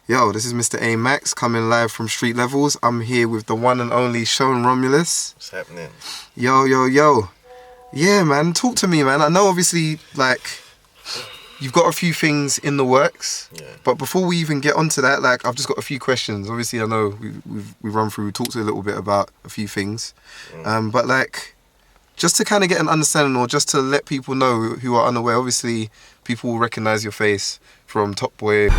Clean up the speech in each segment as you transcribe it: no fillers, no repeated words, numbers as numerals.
Yo, this is Mr. A Max coming live from Street Levels. I'm here with the one and only Shone Romulus. What's happening? Yo. Yeah, man, talk to me, man. I know obviously, like, you've got a few things in the works. Yeah. But before we even get onto that, like, I've just got a few questions. Obviously, I know we talked a little bit about a few things. But, like, just to kind of get an understanding or just to let people know who are unaware, obviously, people will recognize your face from Topboy.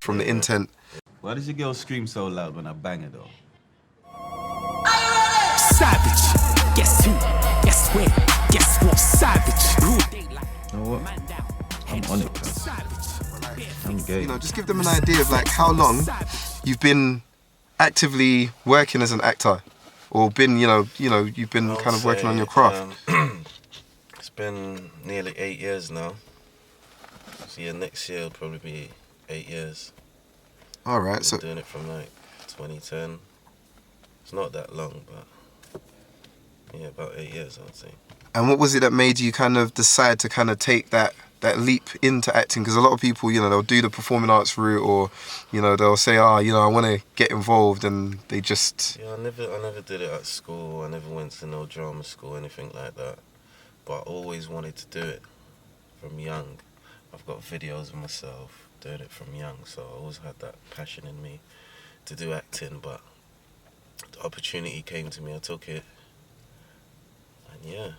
From the intent. Why does your girl scream so loud when I bang her though? Savage. Guess who? Guess where? Guess what? Savage. Broad daylight. You know what? I'm on it, cuz. I'm gay. You know, just give them an idea of like how long you've been actively working as an actor, or been, you've been kind of working on your craft. It's been nearly 8 years now. So yeah, next year will probably be 8 years. All right, Been so doing it from like 2010. It's not that long, but yeah, about 8 years, I'd say. and what was it that made you kind of decide to kind of take that leap into acting? Because a lot of people, they'll do the performing arts route, or they'll say, I want to get involved, and they just Yeah, I never did it at school. I never went to no drama school, anything like that. But I always wanted to do it from young. I've got videos of myself doing it from young, so I always had that passion in me to do acting. But the opportunity came to me, I took it, and yeah,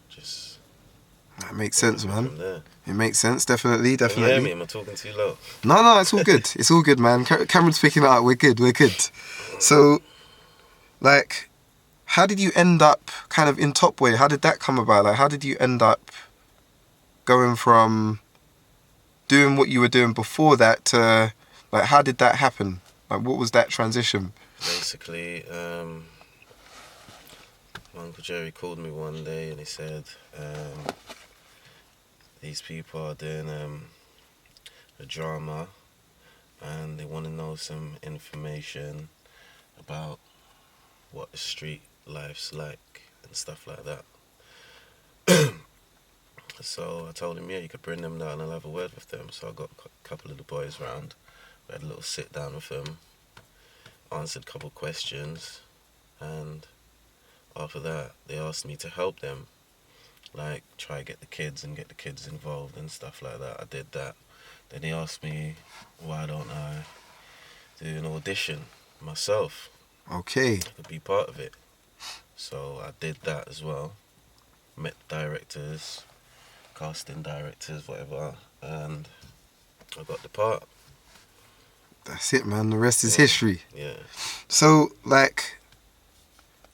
just. that makes sense, man. From there. It makes sense, definitely. Can you hear me? Am I talking too low? No, it's all good. It's all good, man. Cameron's picking it up. We're good. So, like, how did you end up kind of in Topboy? How did that come about? Like, how did you end up going from doing what you were doing before that to, like, how did that happen? Like, what was that transition? Basically, my Uncle Jerry called me one day and he said, these people are doing a drama and they want to know some information about what the street life's like and stuff like that. So I told him, yeah, you could bring them down and I'll have a word with them. So I got a couple of the boys round. We had a little sit down with them, answered a couple of questions, and after that they asked me to help them, like try to get the kids involved and stuff like that. I did that. Then they asked me, why don't I do an audition myself? Okay. I could be part of it. So I did that as well. Met directors, casting directors, whatever, and I got the part. That's it, man. The rest is history. Yeah. So, like,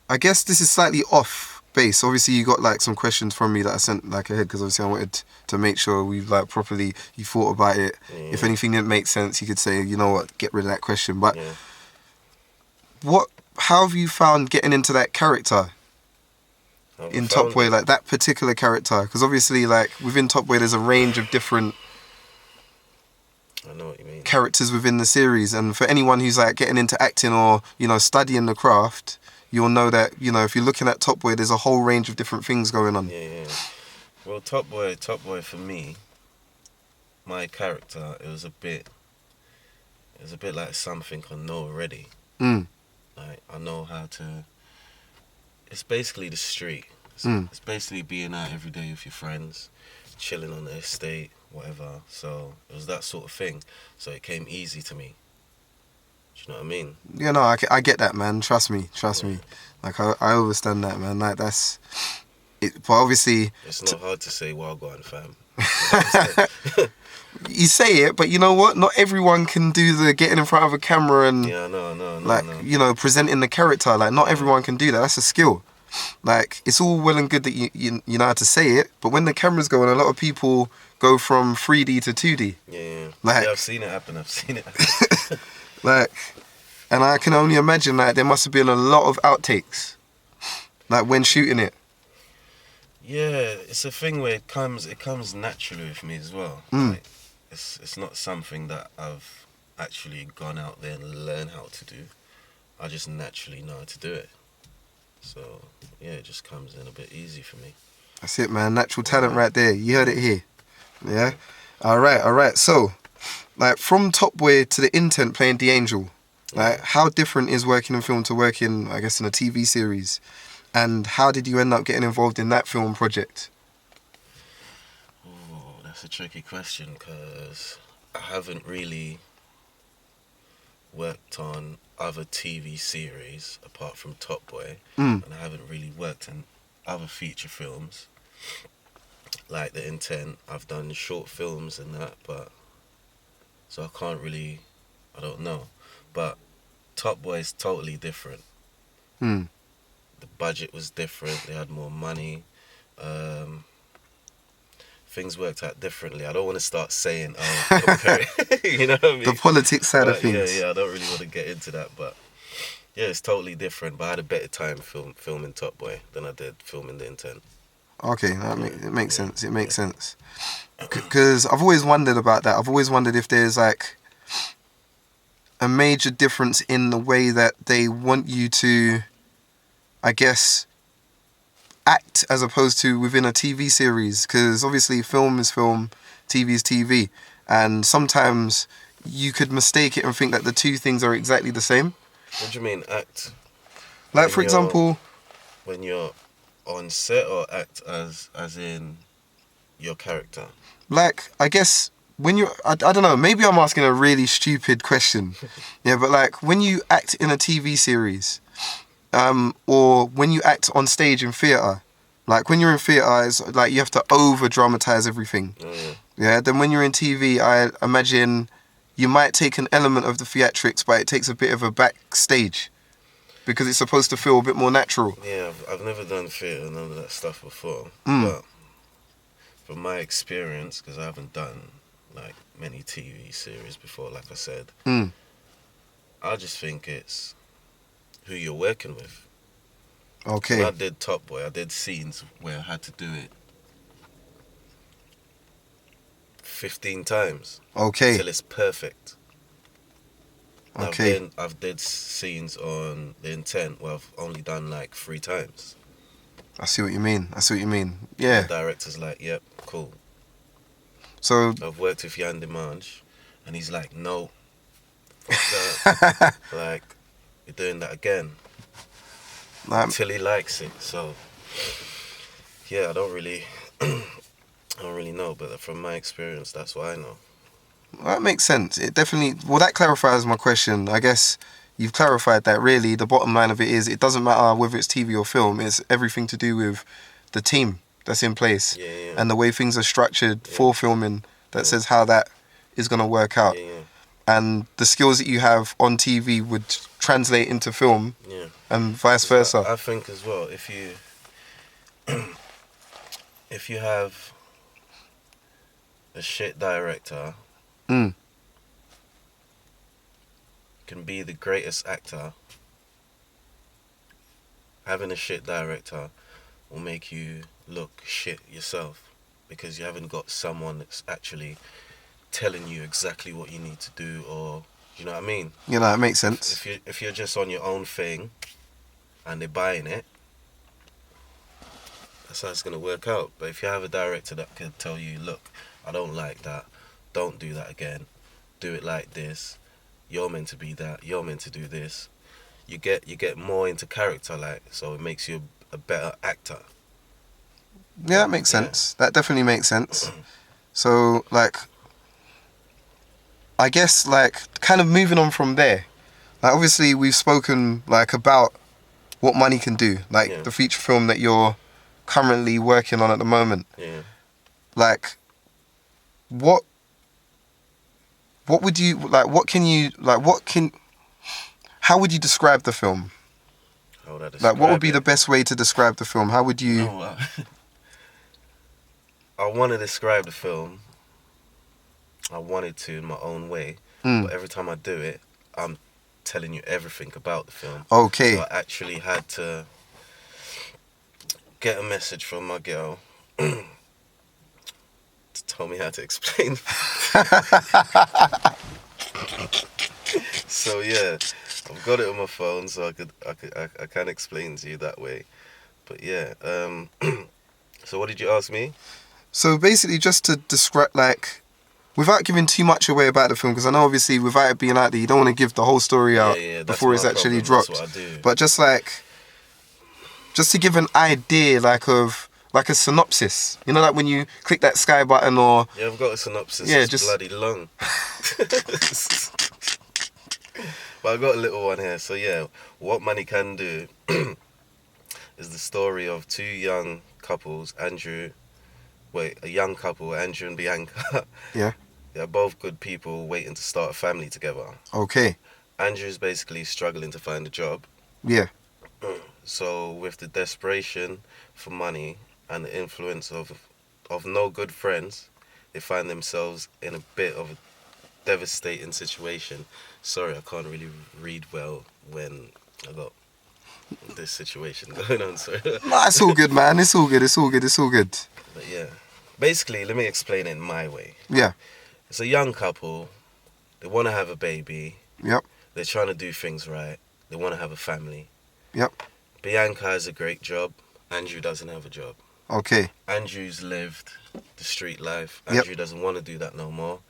I guess this is slightly off base. Obviously, you got, like, some questions from me that I sent, like, ahead, because obviously I wanted to make sure we've, like, properly, you thought about it. Yeah. If anything didn't make sense, you could say, you know what, get rid of that question. But Yeah. how have you found getting into that character in Topboy, like that particular character? Because obviously, like, within Topboy, there's a range of different I know what you mean. characters within the series, and for anyone who's like getting into acting or studying the craft, you'll know that if you're looking at Topboy, there's a whole range of different things going on. Yeah. Well, Topboy for me, my character, it was a bit like something I know already. Like, I know how to. It's basically the street. It's basically being out every day with your friends, chilling on the estate, whatever. So it was that sort of thing. So it came easy to me. Do you know what I mean? Yeah, no, I get that, man. Trust me. Like, I understand that, man. Like, that's it. But obviously, It's not hard to say Wagwan, fam. you say it, but you know what? Not everyone can do the getting in front of a camera and Yeah, no. like presenting the character. Like, not everyone can do that. That's a skill. Like, it's all well and good that you know how to say it, but when the camera's going, a lot of people go from 3D to 2D. Yeah. Like, yeah, I've seen it happen. Like, and I can only imagine that there must have been a lot of outtakes, like, when shooting it. Yeah, it's a thing where it comes naturally with me as well. Like, it's not something that I've actually gone out there and learned how to do. I just naturally know how to do it. So yeah, it just comes in a bit easy for me. That's it, man. Natural talent right there. You heard it here. Yeah. All right. So, like, from Topboy to the Intent playing the Angel, like, how different is working in film to working, I guess, in a TV series? And how did you end up getting involved in that film project? Oh, that's a tricky question because I haven't really worked on other TV series apart from Topboy, and I haven't really worked in other feature films like The Intent. I've done short films and that, but so I can't really, I don't know. But Topboy is totally different. The budget was different. They had more money. Things worked out differently. I don't want to start saying, compare it. You know what I mean? The politics side of But things. Yeah, I don't really want to get into that, but yeah, it's totally different. But I had a better time filming Topboy than I did filming The Intent. Okay, it makes sense. It makes sense. Because I've always wondered about that. I've always wondered if there's like a major difference in the way that they want you to, I guess, act as opposed to within a TV series. Because obviously film is film, TV is TV. And sometimes you could mistake it and think that the two things are exactly the same. What do you mean, act? Like, for example... When you're on set, or act as in your character? Like, I guess when you're... I don't know, maybe I'm asking a really stupid question. Yeah, but like, when you act in a TV series, or when you act on stage in theatre, like when you're in theatre, it's like you have to over-dramatise everything. Yeah, then when you're in TV, I imagine you might take an element of the theatrics, but it takes a bit of a backstage because it's supposed to feel a bit more natural. Yeah, I've never done theatre, none of that stuff before. But from my experience, because I haven't done like many TV series before, like I said, I just think it's who you're working with. Okay. When I did Topboy, I did scenes where I had to do it 15 times. Okay. Till it's perfect. Okay. I've did scenes on The Intent where I've only done like 3 times. I see what you mean. Yeah. The director's like, yep, cool. So I've worked with Jan Demange, and he's like, no, fuck that. Like, you're doing that again. Until he likes it. So yeah, I don't really know, but from my experience, that's what I know. That makes sense. It definitely... Well, that clarifies my question. I guess you've clarified that. Really, the bottom line of it is it doesn't matter whether it's TV or film. It's everything to do with the team that's in place and the way things are structured for filming that says how that is going to work out. And the skills that you have on TV would translate into film and vice versa. I think as well, if you have a shit director, can be the greatest actor, having a shit director will make you look shit yourself because you haven't got someone that's actually telling you exactly what you need to do, or you know what I mean? You know, it makes sense. If you're just on your own thing and they're buying it, that's how it's gonna work out. But if you have a director that can tell you, look, I don't like that, don't do that again, do it like this, you're meant to be that, you're meant to do this, you get more into character, like, so it makes you a better actor. Yeah, that makes sense. That definitely makes sense. So, like, I guess, like, kind of moving on from there, like, obviously we've spoken, like, about what money can do, like the feature film that you're currently working on at the moment. Like, what would you, like, how would you describe the film? How would I describe Like, what would be the best way to describe the film? How would you... I want to describe the film. I wanted to in my own way, but every time I do it, I'm telling you everything about the film. Okay. So I actually had to get a message from my girl to tell me how to explain. So yeah, I've got it on my phone, so I can explain to you that way. But yeah, so what did you ask me? So basically, just to describe, like, without giving too much away about the film, because I know obviously without it being out there, you don't want to give the whole story out that's before it's my actually problem. dropped. That's what I do. But just to give an idea, like a synopsis. You know, like when you click that sky button or Yeah, I've got a synopsis. Yeah, It's just- bloody long. But I got a little one here. So yeah, What Money Can Do is the story of two young couples, a young couple, Andrew and Bianca. Yeah. They're both good people waiting to start a family together. Okay. Andrew's basically struggling to find a job. Yeah. So with the desperation for money and the influence of no good friends, they find themselves in a bit of a devastating situation. Sorry, I can't really read well when I got this situation going on. So, Nah, it's all good, man. It's all good. It's all good. It's all good. but yeah, basically, let me explain it my way. Yeah. It's a young couple. They want to have a baby. Yep. They're trying to do things right. They want to have a family. Yep. Bianca has a great job. Andrew doesn't have a job. Okay. Andrew's lived the street life. Yep. Andrew doesn't want to do that no more.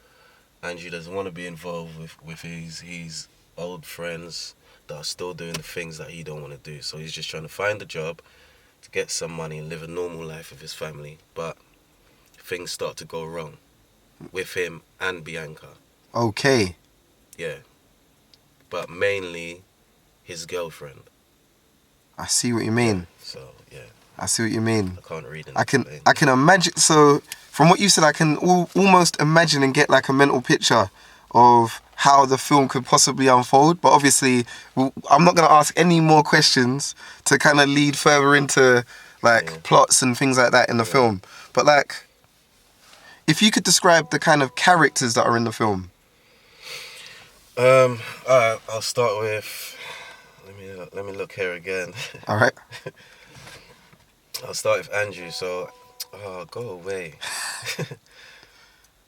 Andrew doesn't want to be involved with his old friends that are still doing the things that he don't want to do. So he's just trying to find a job to get some money and live a normal life with his family. But things start to go wrong with him and Bianca. Okay. Yeah. But mainly his girlfriend. I see what you mean. So yeah, I see what you mean. I can't read it. I can imagine. So from what you said, I can almost imagine and get like a mental picture of how the film could possibly unfold. But obviously, I'm not going to ask any more questions to kind of lead further into like plots and things like that in the film. But like, if you could describe the kind of characters that are in the film. Alright, I'll start with. Let me look here again. All right. I'll start with Andrew. So, go away.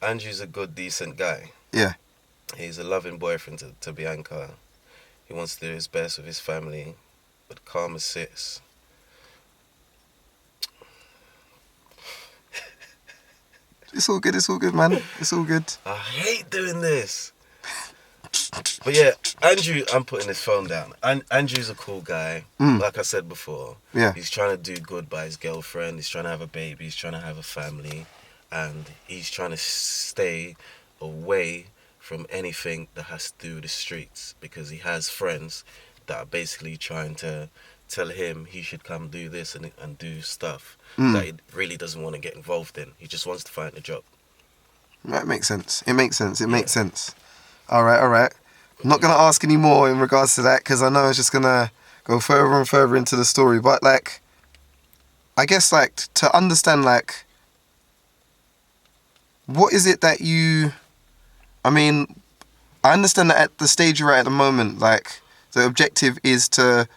Andrew's a good, decent guy. Yeah. He's a loving boyfriend to Bianca. He wants to do his best with his family, but karma sits. It's all good. It's all good, man. It's all good. I hate doing this. But yeah, Andrew, I'm putting his phone down. Andrew's a cool guy. Like I said before. Yeah. He's trying to do good by his girlfriend. He's trying to have a baby. He's trying to have a family. And he's trying to stay away from anything that has to do with the streets. Because he has friends that are basically trying to tell him he should come do this and do stuff that he really doesn't want to get involved in. He just wants to find a job. That makes sense. It makes sense. It makes sense. All right. I'm not going to ask any more in regards to that because I know it's just going to go further and further into the story. But, like, I guess, like, to understand, like, what is it that you... I mean, I understand that at the stage you're at the moment, like, the objective is to,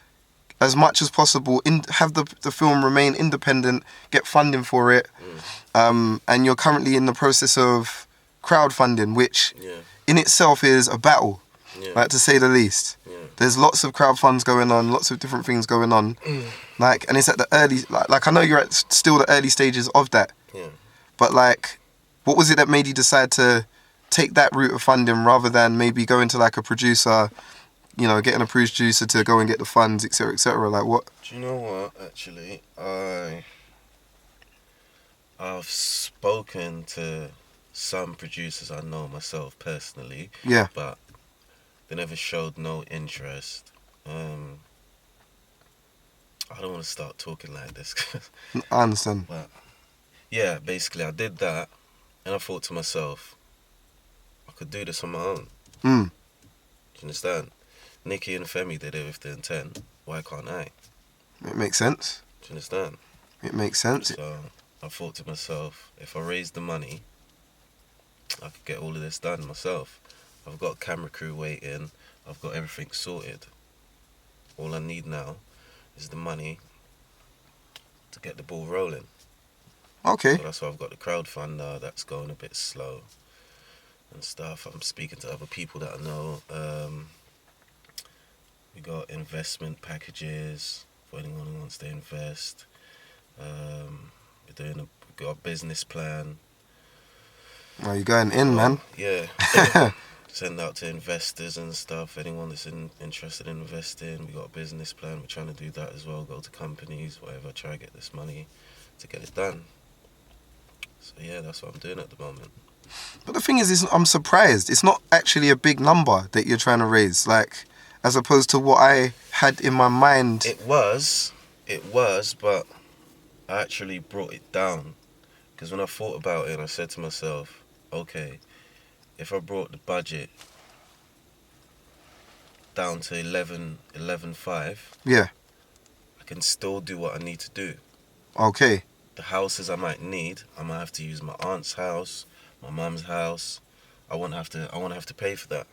as much as possible, have the film remain independent, get funding for it, and you're currently in the process of crowdfunding, which... Yeah. in itself is a battle, like to say the least. There's lots of crowdfunds going on, lots of different things going on, like, and it's at the early, like I know you're at still the early stages of that, but like, what was it that made you decide to take that route of funding rather than maybe going to like a producer, you know, getting a producer to go and get the funds, etc., etc. Like what? Do you know what? Actually, I've spoken to some producers I know myself personally. Yeah. But they never showed no interest. I don't want to start talking like this. I understand. But yeah, basically I did that and I thought to myself, I could do this on my own. Do you understand? Nikki and Femi did it with the intent. Why can't I? It makes sense. Do you understand? It makes sense. So I thought to myself, if I raise the money, I could get all of this done myself. I've got a camera crew waiting. I've got everything sorted. All I need now is the money to get the ball rolling. Okay. So that's why I've got the crowdfunder that's going a bit slow and stuff. I'm speaking to other people that I know. We got investment packages for anyone who wants to invest. We got a business plan. Oh, you're going in, man. Yeah. Send out to investors and stuff. Anyone that's interested in investing, we got a business plan. We're trying to do that as well. Go to companies, whatever. Try to get this money to get it done. So yeah, that's what I'm doing at the moment. But the thing is, I'm surprised. It's not actually a big number that you're trying to raise, like, as opposed to what I had in my mind. It was, but I actually brought it down. Because when I thought about it, I said to myself, okay, if I brought the budget down to 11.5, Yeah. I can still do what I need to do. Okay. The houses I might need, I might have to use my aunt's house, my mum's house. I won't have to pay for that.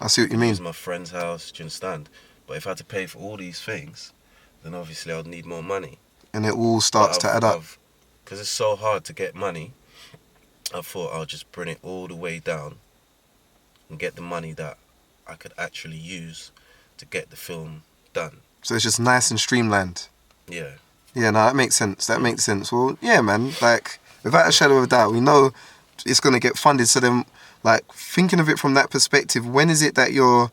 I see what you mean. Use my friend's house, do you understand? But if I had to pay for all these things, then obviously I'd need more money. And it all starts to add up. Because it's so hard to get money, I thought I'll just bring it all the way down and get the money that I could actually use to get the film done. So it's just nice and streamlined. Yeah. Yeah, no, that makes sense. That makes sense. Well, yeah, man, like, without a shadow of a doubt, we know it's going to get funded. So then, like, thinking of it from that perspective, when is it that your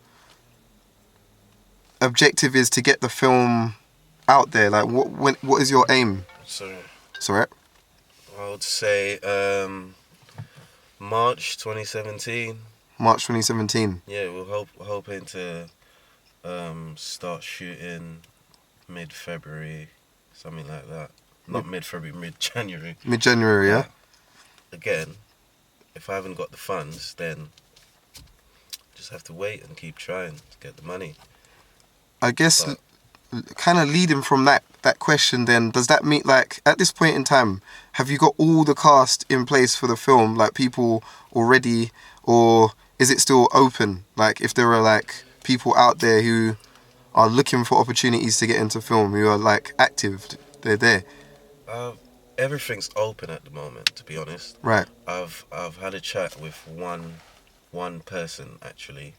objective is to get the film out there? Like, what is your aim? So, Sorry? I would say March 2017. March 2017. Yeah, we're hoping to start shooting mid-February, something like that. Not mid-February, mid-January. Mid-January, yeah? Again, if I haven't got the funds, then just have to wait and keep trying to get the money. I guess, kind of leading from that question then, does that mean, like, at this point in time, have you got all the cast in place for the film, like people already, or is it still open? Like, if there are, like, people out there who are looking for opportunities to get into film, who are, like, active, they're there? Everything's open at the moment, to be honest. Right. I've had a chat with one person, actually,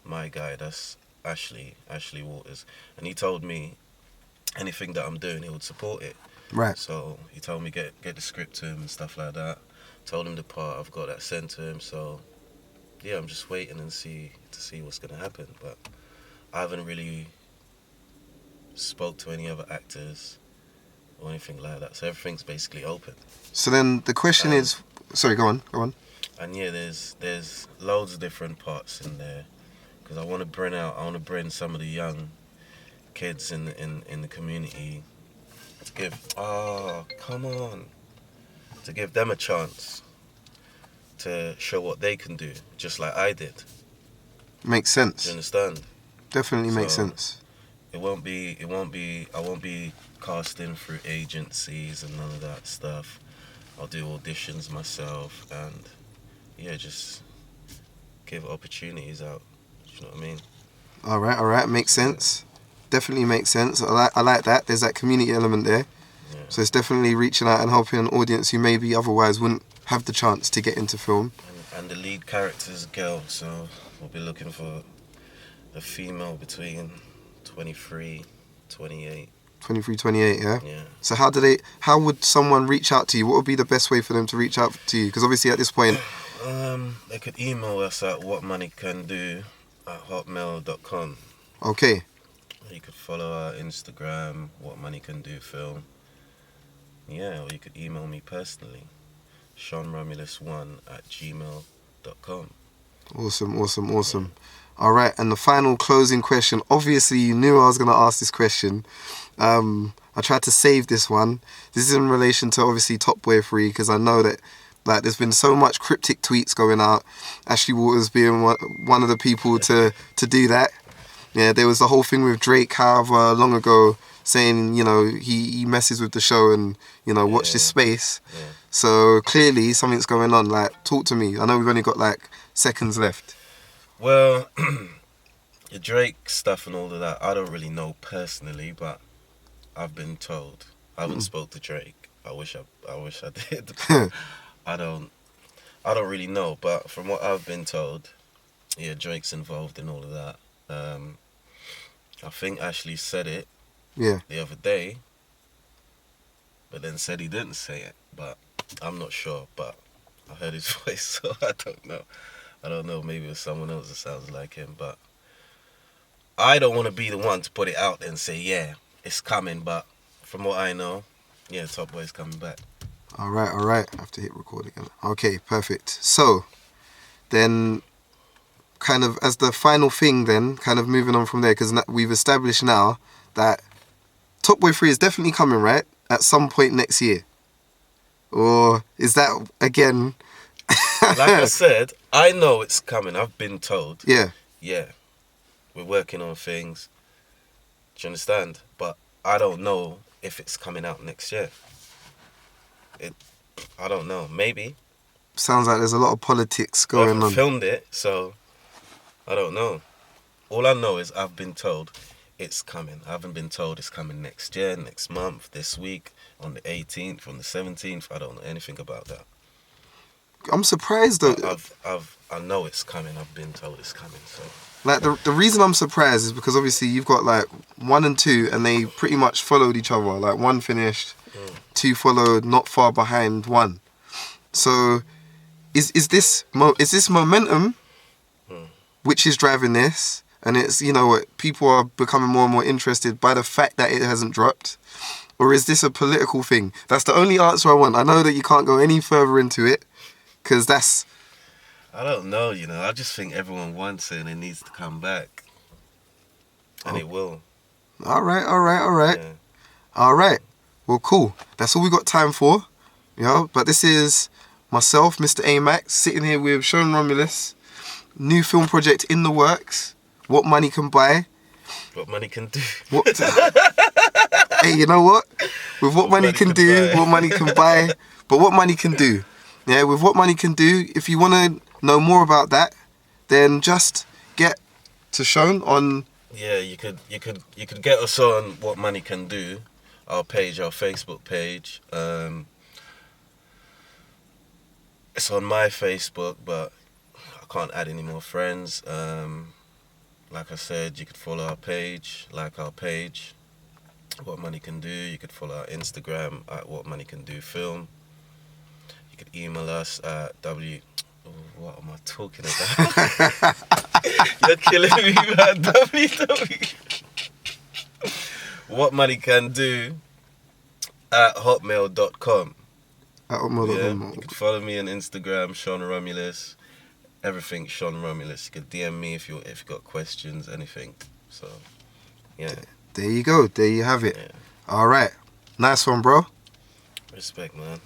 my guy, that's Ashley Waters, and he told me anything that I'm doing, he would support it. Right. So he told me get the script to him and stuff like that. Told him the part, I've got that sent to him. So yeah, I'm just waiting and see what's gonna happen. But I haven't really spoke to any other actors or anything like that. So everything's basically open. So then the question is, sorry, go on. And yeah, there's loads of different parts in there, because I want to bring some of the young kids in the community to give them a chance to show what they can do, just like I did. Makes Do sense. you understand? Definitely makes So, sense. I won't be casting through agencies and none of that stuff. I'll do auditions myself and yeah, just give opportunities out. Do you know what I mean? All right. Makes sense. Definitely makes sense. I like that. There's that community element there. Yeah. So it's definitely reaching out and helping an audience who maybe otherwise wouldn't have the chance to get into film. And the lead character is a girl, so we'll be looking for a female between 23, 28. 23, 28, yeah? Yeah. So how would someone reach out to you? What would be the best way for them to reach out to you? Because obviously at this point... They could email us at whatmoneycando@hotmail.com. Okay. You could follow our Instagram, whatmoneycandofilm. Yeah, or you could email me personally, shoneromulus1@gmail.com. Awesome. All right, and the final closing question. Obviously, you knew I was going to ask this question. I tried to save this one. This is in relation to, obviously, Topboy 3, because I know that there's been so much cryptic tweets going out. Ashley Waters being one of the people to do that. Yeah, there was the whole thing with Drake, however long ago, saying, he messes with the show and, watch this space. Yeah. So clearly something's going on. Like, talk to me. I know we've only got seconds left. Well, the Drake stuff and all of that, I don't really know personally, but I've been told. I haven't spoke to Drake. I wish I did. I don't really know, but from what I've been told, yeah, Drake's involved in all of that. I think Ashley said it Yeah. the other day, but then said he didn't say it. But I'm not sure. But I heard his voice, so I don't know. I don't know. Maybe it was someone else that sounds like him. But I don't want to be the one to put it out there and say, yeah, it's coming. But from what I know, yeah, Topboy's coming back. All right. I have to hit record again. Okay, perfect. So, then, kind of as the final thing, then kind of moving on from there, because we've established now that Topboy 3 is definitely coming, right? At some point next year. Or is that again? Like I said, I know it's coming. I've been told. Yeah. Yeah, we're working on things. Do you understand? But I don't know if it's coming out next year. I don't know. Maybe. Sounds like there's a lot of politics I going haven't on. filmed it, so I don't know. All I know is I've been told it's coming. I haven't been told it's coming next year, next month, this week, on the 18th, on the 17th. I don't know anything about that. I'm surprised though. I know it's coming. I've been told it's coming. So Like the reason I'm surprised is because obviously you've got like 1 and 2, and they pretty much followed each other. Like 1 finished, 2 followed, not far behind 1. So is this momentum which is driving this, and it's, you know, people are becoming more and more interested by the fact that it hasn't dropped, or is this a political thing? That's the only answer I want. I know that you can't go any further into it because that's. I don't know, you know. I just think everyone wants it and it needs to come back. And it will. All right. Yeah. All right. Well, cool. That's all we got time for. You know, but this is myself, Mr. Amax, sitting here with Shone Romulus. New film project in the works. What money can buy. What money can do. What? Hey, you know what? With what money can do, buy. what money can buy, but what money can do. Yeah, with what money can do. If you want to know more about that, then just get to Shone on. Yeah, you could get us on What Money Can Do, our page, our Facebook page. It's on my Facebook, but I can't add any more friends. Like I said, you could follow our page, like our page, What Money Can Do. You could follow our Instagram at What Money Can Do Film. You could email us at what am I talking about? You're killing me, man. whatmoneycando at hotmail.com. At Yeah, hotmail.com. you can follow me on Instagram, Shone Romulus. Everything Shone Romulus. You can DM me if you got questions, anything. So, yeah. There you go. There you have it. Yeah. All right. Nice one, bro. Respect, man.